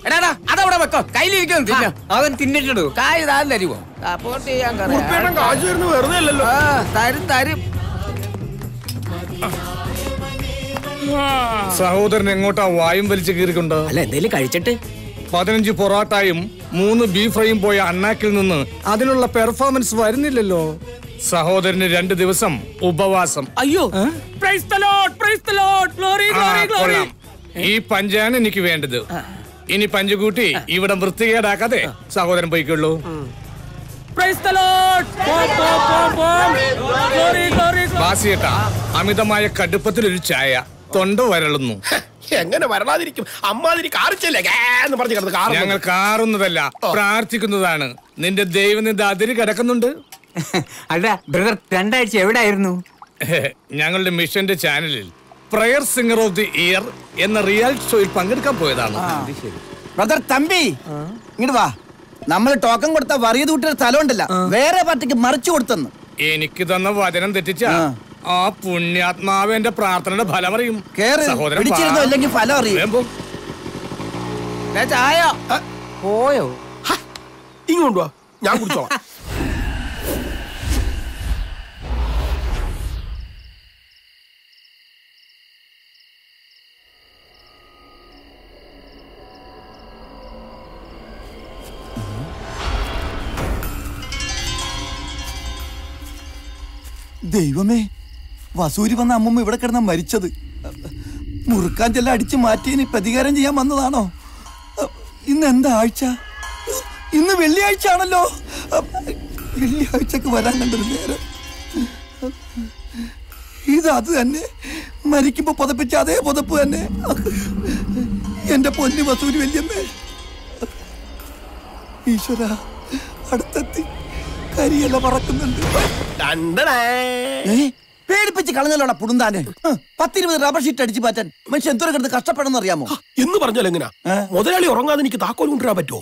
എടാ അതവിടെ വെക്കോ, കയ്യിലിരിക്കുന്നു. അവൻ തിന്നിട്ടിടൂ. കായ് താൻ തരുമോ? സപ്പോർട്ട് ചെയ്യാൻ വെറുതെ അല്ലല്ലോ. തരും. സഹോദരൻ എങ്ങോട്ടാ വായും വലിച്ചു കീറിക്കൊണ്ട്? അല്ല, എന്തേലും കഴിച്ചിട്ട്. 15 പൊറാട്ടായും 3 ബീഫ് ഫ്രൈയും പോയ അണ്ണാക്കിൽ നിന്ന് അതിനുള്ള പെർഫോമൻസ് വരുന്നില്ലല്ലോ. സഹോദരന് 2 ദിവസം ഉപവാസം. അയ്യോ, ഈ പഞ്ചാണ് എനിക്ക് വേണ്ടത്. ഇനി പഞ്ച് കൂട്ടി ഇവിടെ വൃത്തികേടാക്കാതെ സഹോദരൻ പോയിക്കൊള്ളൂ. ബാസിയേട്ടാ, അമിതമായ കടുപ്പത്തിലൊരു ചായ, തൊണ്ട വരളുന്നു. എങ്ങനെ വരണാതിരിക്കും? അമ്മാതിരി കാറിച്ചല്ലേ എന്ന് പറഞ്ഞു കിടന്ന് കാർ. ഞങ്ങൾ കാറുന്നതല്ല, പ്രാർത്ഥിക്കുന്നതാണ്. നിന്റെ ദൈവനിന്ദ അതിര് കിടക്കുന്നുണ്ട്. അല്ല ബ്രദർ, 2 ആഴ്ച എവിടെയായിരുന്നു? ഞങ്ങളുടെ മിഷന്റെ ചാനലിൽ prayer singer of the year എന്ന റിയാലിറ്റി ഷോയിൽ പങ്കെടുക്കാൻ പോയതാണ്. ബ്രദർ തമ്പി, ഇങ്ങോട്ട് വാ. നമ്മൾ ടോക്കൺ കൊടുത്ത വറിയത് കുട്ടിയുടെ സ്ഥലം ഉണ്ടല്ലോ, വേറെ പാർട്ടിക്ക് മറിച്ചു കൊടുത്തെന്ന്. എനിക്ക് തന്ന വചനം തെറ്റിച്ച ആ പുണ്യാത്മാവ് എന്റെ പ്രാർത്ഥനയുടെ ഫലം അറിയും. പിടിച്ചിരുന്നോ ഇല്ലെങ്കിൽ ഫലം അറിയും. ചായ പോയോ? ഇങ്ങോട്ട് വാ, ഞാൻ കുടിച്ചോളാം. ദൈവമേ, വസൂരി വന്ന അമ്മമ്മ ഇവിടെ കിടന്ന മരിച്ചത്. മുറുക്കാൻ ചെല്ലാം അടിച്ചു മാറ്റിയതിന് പ്രതികാരം ചെയ്യാൻ വന്നതാണോ? ഇന്ന് എന്താ ആഴ്ച? ഇന്ന് വെള്ളിയാഴ്ച ആണല്ലോ. വെള്ളിയാഴ്ചക്ക് വരാൻ കണ്ടൊരു നേരം. ഇത് തന്നെ, മരിക്കുമ്പോ പുതപ്പിച്ച അതേ പുതപ്പ് തന്നെ. എന്റെ പൊന്നു വസൂരി വല്യമ്മേ. ഈശ്വര, അടുത്തെത്തി. കരിയല്ല പറക്കുന്നുണ്ട്. പേടിപ്പിച്ച് കളഞ്ഞല്ലോടാ പുടുന്താന്. 10-20 റബ്ബർ ഷീറ്റ് അടിച്ചു മാറ്റാൻ മനുഷ്യൻ എന്തോരം കിടന്ന് കഷ്ടപ്പെടണമെന്ന് അറിയാമോ? എന്ന് പറഞ്ഞാൽ എങ്ങനാ? മുതലാളി ഉറങ്ങാതെ എനിക്ക് താക്കോൽ കൊണ്ടുവരാൻ പറ്റുമോ?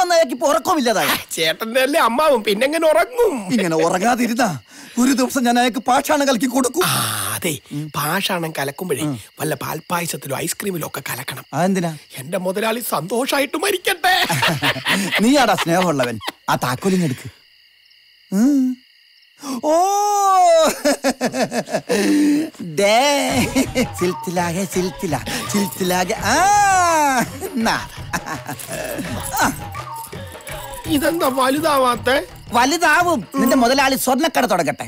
വന്നയാൾക്ക് ഇപ്പൊ ഉറക്കമില്ലാതായി. ചേട്ടന്റെ അല്ലേ അമ്മാവും, പിന്നെ എങ്ങനെ ഉറങ്ങും? ഇങ്ങനെ ഉറങ്ങാതിരുന്ന ഒരു ദിവസം ഞാൻ അയാൾക്ക് പാഷാണം കലക്കി കൊടുക്കും. അതെ, പാഷാണം കലക്കുമ്പോഴേ വല്ല പാൽപ്പായസത്തിലോ ഐസ്ക്രീമിലോ ഒക്കെ കലക്കണം. അതെന്തിനാ? എന്റെ മുതലാളി സന്തോഷായിട്ട് മരിക്കട്ടെ. നീയാടാ സ്നേഹമുള്ളവൻ. ആ താക്കോലിങ്ങെടുക്ക്. ഓ ഇതെന്താ വലുതാവാത്ത? വലുതാവും. നിന്റെ മുതലാളി സ്വർണ്ണക്കട തുടങ്ങട്ടെ.